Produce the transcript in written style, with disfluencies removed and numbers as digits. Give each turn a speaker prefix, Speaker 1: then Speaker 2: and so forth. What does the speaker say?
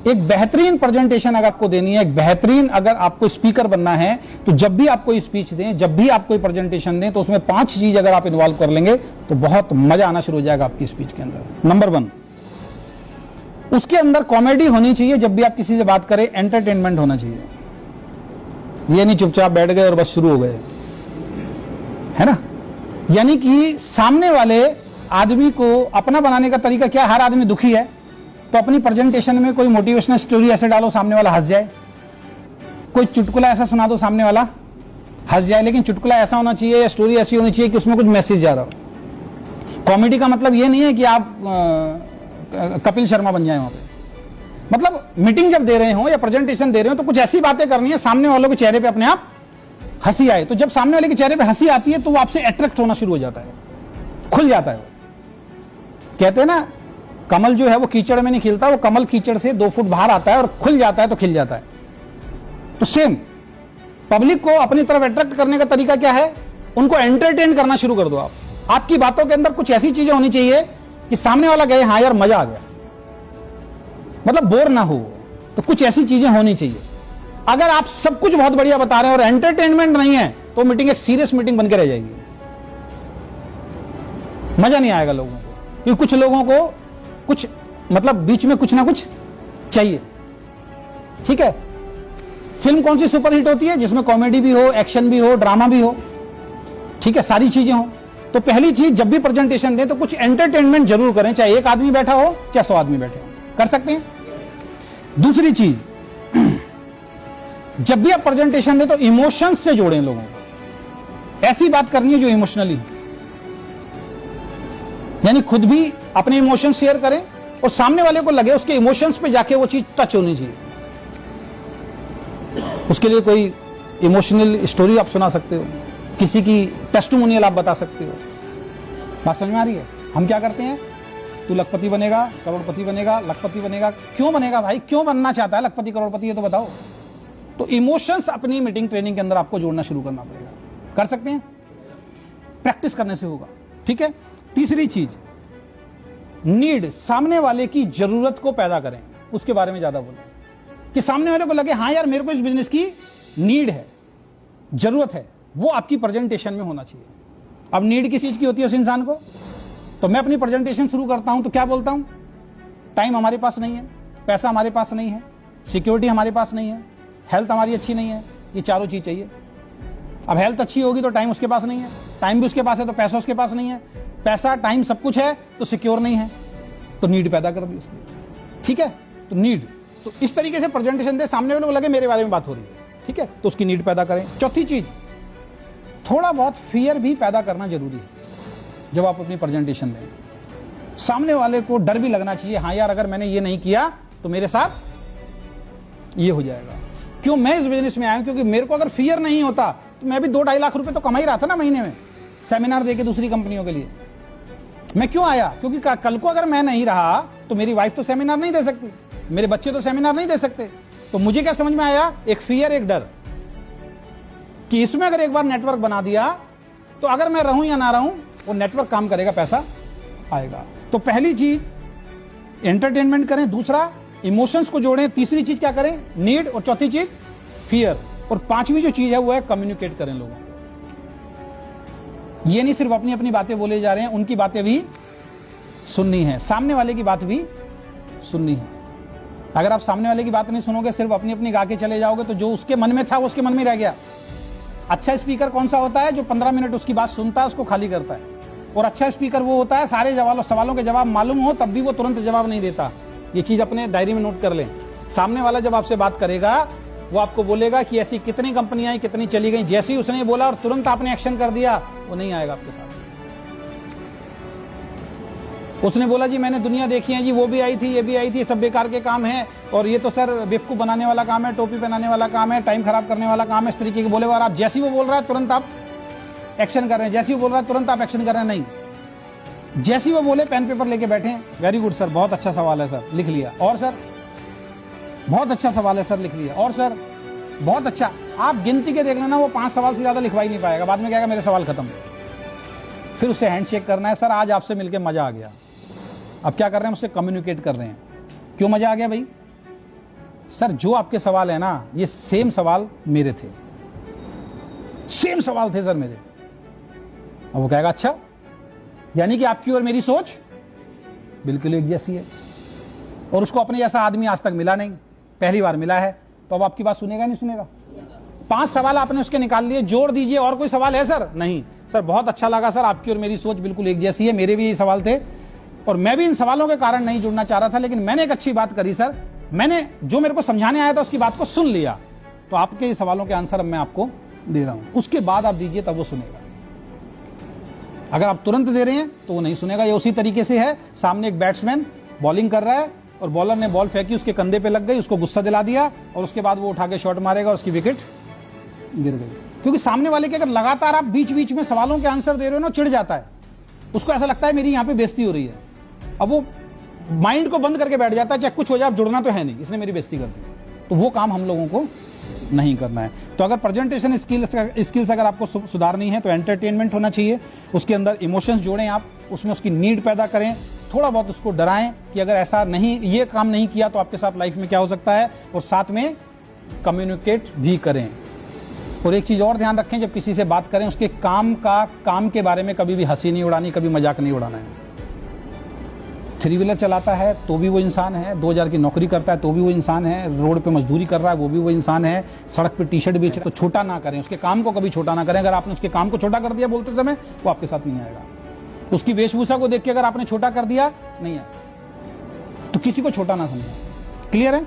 Speaker 1: एक बेहतरीन प्रेजेंटेशन अगर आपको देनी है, एक बेहतरीन अगर आपको स्पीकर बनना है, तो जब भी आप कोई स्पीच दें, जब भी आप कोई प्रेजेंटेशन दें, तो उसमें 5 चीज अगर आप इन्वॉल्व कर लेंगे तो बहुत मजा आना शुरू हो जाएगा आपकी स्पीच के अंदर। नंबर 1, उसके अंदर कॉमेडी होनी चाहिए। जब भी आप किसी से बात करें, एंटरटेनमेंट होना चाहिए। ये नहीं चुपचाप बैठ गए और बस शुरू हो गए, है ना। यानी कि सामने वाले आदमी को अपना बनाने का तरीका क्या, हर आदमी दुखी है तो अपनी प्रेजेंटेशन में कोई मोटिवेशनल स्टोरी ऐसे डालो सामने वाला हंस जाए, कोई चुटकुला ऐसा सुना दो सामने वाला हंस जाए। लेकिन चुटकुला ऐसा होना चाहिए या स्टोरी ऐसी होनी चाहिए कि उसमें कुछ मैसेज जा रहा हो। कॉमेडी का मतलब ये नहीं है कि आप कपिल शर्मा बन जाए वहां पे। मतलब मीटिंग जब दे रहे हो या प्रेजेंटेशन दे रहे हो तो कुछ ऐसी बातें करनी है सामने वालों के चेहरे पे अपने आप हंसी आए। तो जब सामने वाले के चेहरे पे हंसी आती है तो वो आपसे अट्रैक्ट होना शुरू हो जाता है, खुल जाता है। कहते हैं ना, कमल जो है वो कीचड़ में नहीं खिलता, वो कमल कीचड़ से 2 फुट बाहर आता है और खुल जाता है तो खिल जाता है। तो सेम पब्लिक को अपनी तरफ अट्रैक्ट करने का तरीका क्या है, उनको एंटरटेन करना शुरू कर दो आप। आपकी बातों के अंदर कुछ ऐसी चीजें होनी चाहिए कि सामने वाला कहे हाँ यार मजा आ गया, मतलब बोर ना हो। तो कुछ ऐसी चीजें होनी चाहिए। अगर आप सब कुछ बहुत बढ़िया बता रहे हैं और एंटरटेनमेंट नहीं है तो मीटिंग एक सीरियस मीटिंग बनकर रह जाएगी, मजा नहीं आएगा लोगों को। क्योंकि कुछ लोगों को कुछ मतलब बीच में कुछ ना कुछ चाहिए, ठीक है। फिल्म कौन सी सुपरहिट होती है, जिसमें कॉमेडी भी हो, एक्शन भी हो, ड्रामा भी हो, ठीक है, सारी चीजें हो। तो पहली चीज, जब भी प्रेजेंटेशन दें तो कुछ एंटरटेनमेंट जरूर करें, चाहे एक आदमी बैठा हो चाहे 100 आदमी बैठे हो, कर सकते हैं। दूसरी चीज, जब भी आप प्रेजेंटेशन दें तो इमोशंस से जोड़ें लोगों को। ऐसी बात करनी है जो इमोशनली, यानी खुद भी अपने इमोशन शेयर करें और सामने वाले को लगे उसके इमोशंस पे जाके वो चीज टच होनी चाहिए। उसके लिए कोई इमोशनल स्टोरी आप सुना सकते हो, किसी की टेस्टिमोनियल आप बता सकते हो। बात समझ में आ रही है। हम क्या करते हैं, तू लखपति बनेगा, करोड़पति बनेगा, लखपति बनेगा। क्यों बनेगा भाई, क्यों बनना चाहता है लखपति करोड़पति, ये तो बताओ। तो इमोशंस अपनी मीटिंग ट्रेनिंग के अंदर आपको जोड़ना शुरू करना पड़ेगा। कर सकते हैं, प्रैक्टिस करने से होगा, ठीक है। तीसरी चीज, नीड, सामने वाले की जरूरत को पैदा करें, उसके बारे में ज्यादा बोलें कि सामने वाले को लगे हाँ यार मेरे को इस बिजनेस की नीड है, जरूरत है, वो आपकी प्रेजेंटेशन में होना चाहिए। अब नीड किस चीज की होती है उस इंसान को, तो मैं अपनी प्रेजेंटेशन शुरू करता हूं तो क्या बोलता हूं, टाइम हमारे पास नहीं है, पैसा हमारे पास नहीं है, सिक्योरिटी हमारे पास नहीं है, हेल्थ हमारी अच्छी नहीं है, ये चारों चीज चाहिए। अब हेल्थ अच्छी होगी तो टाइम उसके पास नहीं है, टाइम भी उसके पास है तो पैसा उसके पास नहीं है, पैसा टाइम सब कुछ है तो सिक्योर नहीं है, तो नीड पैदा कर दी उसकी, ठीक है। तो नीड, तो इस तरीके से प्रेजेंटेशन दे, सामने वाले को लगे मेरे बारे में बात हो रही है, ठीक है, तो उसकी नीड पैदा करें। चौथी चीज, थोड़ा बहुत फियर भी पैदा करना जरूरी है। जब आप अपनी प्रेजेंटेशन दें, सामने वाले को डर भी लगना चाहिए, हाँ यार अगर मैंने ये नहीं किया तो मेरे साथ ये हो जाएगा। क्यों मैं इस बिजनेस में आया हूं, क्योंकि मेरे को अगर फियर नहीं होता तो मैं भी 2-2.5 लाख रुपए तो कमा ही रहा था ना महीने में, सेमिनार देके दूसरी कंपनियों के लिए। मैं क्यों आया, क्योंकि कल को अगर मैं नहीं रहा तो मेरी वाइफ तो सेमिनार नहीं दे सकती, मेरे बच्चे तो सेमिनार नहीं दे सकते। तो मुझे क्या समझ में आया, एक फियर, एक डर, कि इसमें अगर एक बार नेटवर्क बना दिया तो अगर मैं रहूं या ना रहूं वो नेटवर्क काम करेगा, पैसा आएगा। तो पहली चीज एंटरटेनमेंट करें, दूसरा इमोशंस को जोड़ें, तीसरी चीज क्या करें, नीड, और चौथी चीज फियर, और पांचवी जो चीज है वो है कम्युनिकेट करें लोगों को। ये नहीं सिर्फ अपनी अपनी बातें बोले जा रहे हैं, उनकी बातें भी सुननी है, सामने वाले की बात भी सुननी है। अगर आप सामने वाले की बात नहीं सुनोगे, सिर्फ अपनी अपनी गा के चले जाओगे, तो जो उसके मन में था वो उसके मन में रह गया। अच्छा स्पीकर कौन सा होता है, जो 15 मिनट उसकी बात सुनता है, उसको खाली करता है। और अच्छा स्पीकर वो होता है सारे सवालों के जवाब मालूम हो तब भी वो तुरंत जवाब नहीं देता। ये चीज अपने डायरी में नोट कर लें। सामने वाला जब आपसे बात करेगा वो आपको बोलेगा कि ऐसी कितनी कंपनियां आई, कितनी चली गई, जैसे ही उसने बोला और तुरंत आपने एक्शन कर दिया, वो नहीं आएगा आपके साथ। उसने बोला जी मैंने दुनिया देखी है जी, वो भी आई थी, ये भी आई थी, सब बेकार के काम है, और ये तो सर बेवकूफ बनाने वाला काम है, टोपी पहनाने वाला काम है, टाइम खराब करने वाला काम है, इस तरीके के बोलेगा। और आप जैसे ही वो बोल रहा है तुरंत आप एक्शन कर रहे हैं, जैसे ही वो बोल रहा है तुरंत आप एक्शन कर रहे हैं। नहीं, जैसे ही वो बोले पेन पेपर लेके बैठे हैं, वेरी गुड सर, बहुत अच्छा सवाल है सर, लिख लिया, और सर बहुत अच्छा सवाल है सर, लिख लिया, और सर बहुत अच्छा। आप गिनती के देख लेना, वो 5 सवाल से ज्यादा लिखवा ही नहीं पाएगा, बाद में कहेगा मेरे सवाल खत्म। फिर उससे हैंडशेक करना है, सर आज आपसे मिलकर मजा आ गया। अब क्या कर रहे हैं, उससे कम्युनिकेट कर रहे हैं। क्यों मजा आ गया भाई, सर जो आपके सवाल है ना, ये सेम सवाल मेरे थे, सेम सवाल थे सर मेरे। अब वो कहेगा अच्छा, यानी कि आपकी और मेरी सोच बिल्कुल एक जैसी है, और उसको अपने जैसा आदमी आज तक मिला नहीं, पहली बार मिला है, तो अब आपकी बात सुनेगा नहीं सुनेगा? 5 सवाल आपने उसके निकाल लिए, जोड़ दीजिए। और कोई सवाल है सर? नहीं सर, बहुत अच्छा लगा सर, आपकी और मेरी सोच बिल्कुल एक जैसी है, मेरे भी यही सवाल थे, और मैं भी इन सवालों के कारण नहीं जुड़ना चाह रहा था, लेकिन मैंने एक अच्छी बात करी सर, मैंने जो मेरे को समझाने आया था उसकी बात को सुन लिया, तो आपके सवालों के आंसर अब मैं आपको दे रहा हूं, उसके बाद आप दीजिए, तब वो सुनेगा। अगर आप तुरंत दे रहे हैं तो वो नहीं सुनेगा। ये उसी तरीके से है, सामने एक बैट्समैन बॉलिंग कर रहा है और बॉलर ने बॉल फेंकी, उसके कंधे पे लग गई, उसको गुस्सा दिला दिया, और उसके बाद वो उठा के शॉट मारेगा और उसकी विकेट गिर गई। क्योंकि सामने वाले के अगर लगातार आप बीच बीच में सवालों के आंसर दे रहे हो ना, चिढ़ जाता है, उसको ऐसा लगता है मेरी यहां पे बेइज्जती हो रही है, अब वो माइंड को बंद करके बैठ जाता है, चाहे कुछ हो जाए, अब जुड़ना तो है नहीं, इसने मेरी बेइज्जती कर दी। तो वो काम हम लोगों को नहीं करना है। तो अगर प्रेजेंटेशन स्किल्स अगर आपको सुधारनी है तो एंटरटेनमेंट होना चाहिए, उसके अंदर इमोशंस जोड़ें आप, उसमें उसकी नीड पैदा करें, थोड़ा बहुत उसको डराएं कि अगर ऐसा नहीं, ये काम नहीं किया तो आपके साथ लाइफ में क्या हो सकता है, और साथ में कम्युनिकेट भी करें। और एक चीज और ध्यान रखें, जब किसी से बात करें उसके काम के बारे में कभी भी हंसी नहीं उड़ानी, कभी मजाक नहीं उड़ाना है। 3 व्हीलर चलाता है तो भी वो इंसान है, 2000 की नौकरी करता है तो भी वो इंसान है, रोड पे मजदूरी कर रहा है वो भी वो इंसान है, सड़क पे टी-शर्ट बेच रहा है, तो छोटा ना करें, उसके काम को कभी छोटा ना करें। अगर आपने उसके काम को छोटा कर दिया बोलते समय, वो आपके साथ नहीं आएगा। उसकी वेशभूषा को देख के अगर आपने छोटा कर दिया, नहीं है, तो किसी को छोटा ना समझें। क्लियर है?